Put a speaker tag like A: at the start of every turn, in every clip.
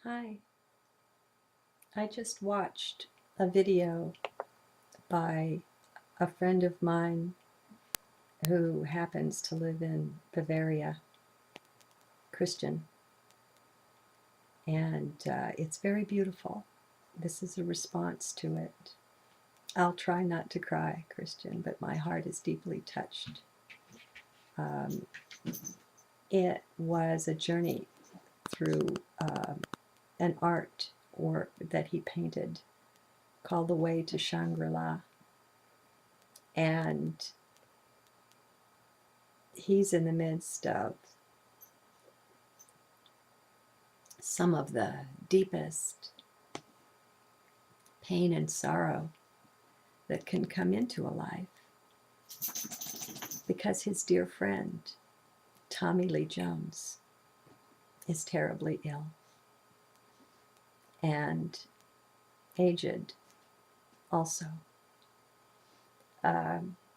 A: Hi, I just watched a video by a friend of mine who happens to live in Bavaria, Christian, and it's very beautiful. This is a response to it. I'll try not to cry, Christian, but my heart is deeply touched. Um, it was a journey through an art work that he painted called The Way to Shangri-La. And he's in the midst of some of the deepest pain and sorrow that can come into a life because his dear friend, Tommy Lee Jones, is terribly ill and aged also.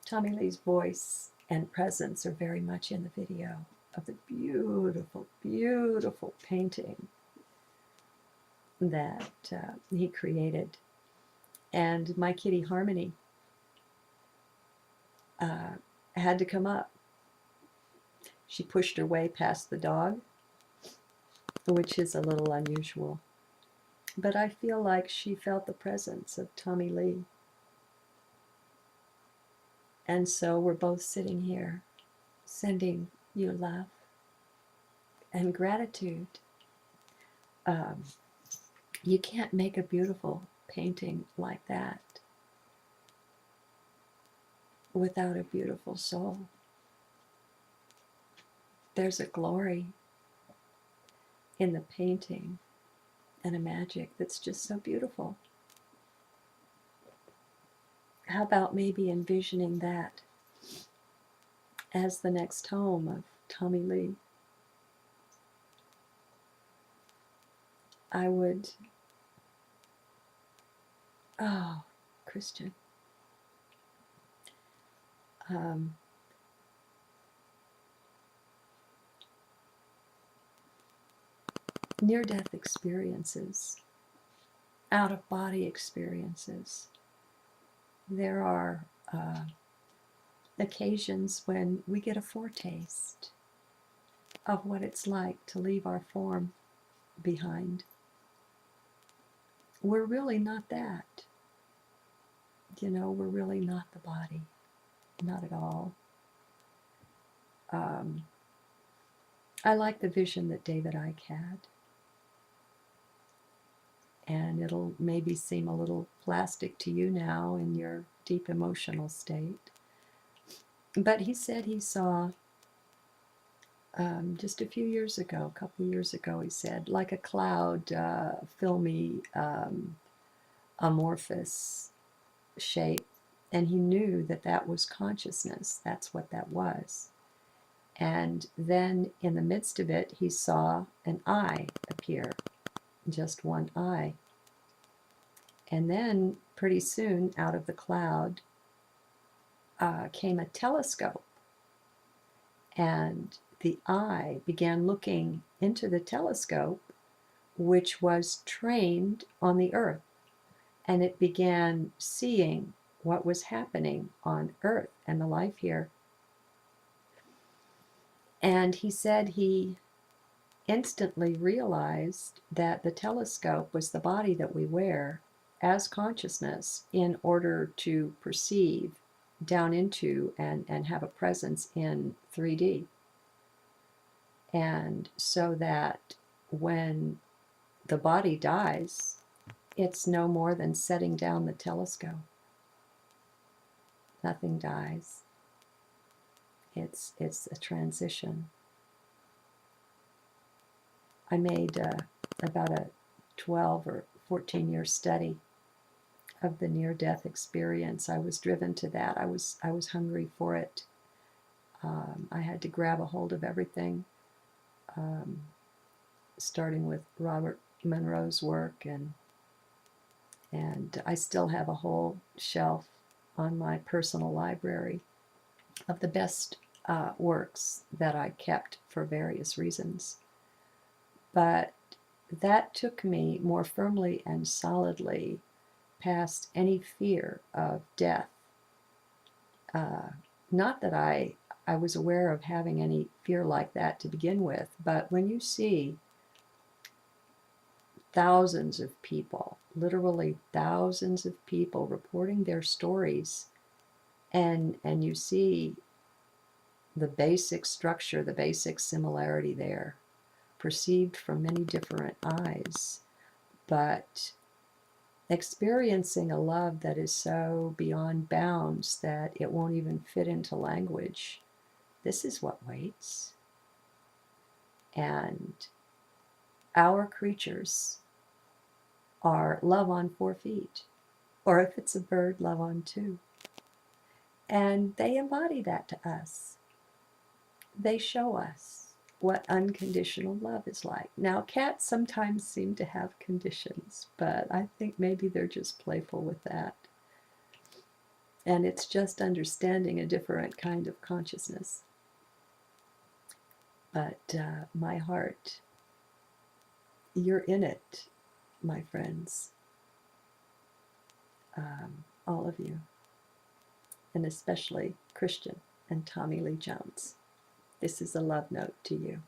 A: Tommy Lee's voice and presence are very much in the video of the beautiful, beautiful painting that he created. And my kitty Harmony had to come up. She pushed her way past the dog, which is a little unusual. But I feel like she felt the presence of Tommy Lee. And so we're both sitting here sending you love and gratitude. Um, you can't make a beautiful painting like that without a beautiful soul. There's a glory in the painting and a magic that's just so beautiful. How about maybe envisioning that as the next home of Tommy Lee? I would, oh, Christian, um, near-death experiences, out-of-body experiences. There are occasions when we get a foretaste of what it's like to leave our form behind. We're really not that. We're really not the body. Not at all. I like the vision that David Icke had. And it'll maybe seem a little plastic to you now in your deep emotional state. But he said he saw, just a few years ago, a couple of years ago, he said, like a cloud, filmy, amorphous shape. And he knew that that was consciousness. That's what that was. And then in the midst of it, he saw an eye appear, just one eye. And then pretty soon out of the cloud came a telescope. And the eye began looking into the telescope, which was trained on the earth. And it began seeing what was happening on earth and the life here. And he said he instantly realized that the telescope was the body that we wear as consciousness in order to perceive down into and have a presence in 3D. And so that when the body dies, it's no more than setting down the telescope. Nothing dies. It's a transition. I made about a 12 or 14-year study of the near-death experience. I was driven to that. I was hungry for it. I had to grab a hold of everything, starting with Robert Monroe's work, and I still have a whole shelf on my personal library of the best works that I kept for various reasons. But that took me more firmly and solidly past any fear of death. Not that I was aware of having any fear like that to begin with, but when you see thousands of people, literally thousands of people reporting their stories, and you see the basic structure, the basic similarity there, perceived from many different eyes, but experiencing a love that is so beyond bounds that it won't even fit into language. This is what waits. And our creatures are love on 4 feet, or if it's a bird, love on 2. And they embody that to us. They show us what unconditional love is like. Now, cats sometimes seem to have conditions, but I think maybe they're just playful with that. And it's just understanding a different kind of consciousness. But my heart, you're in it, my friends. All of you. And especially Christian and Tommy Lee Jones. This is a love note to you.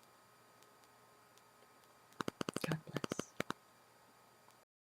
A: God bless.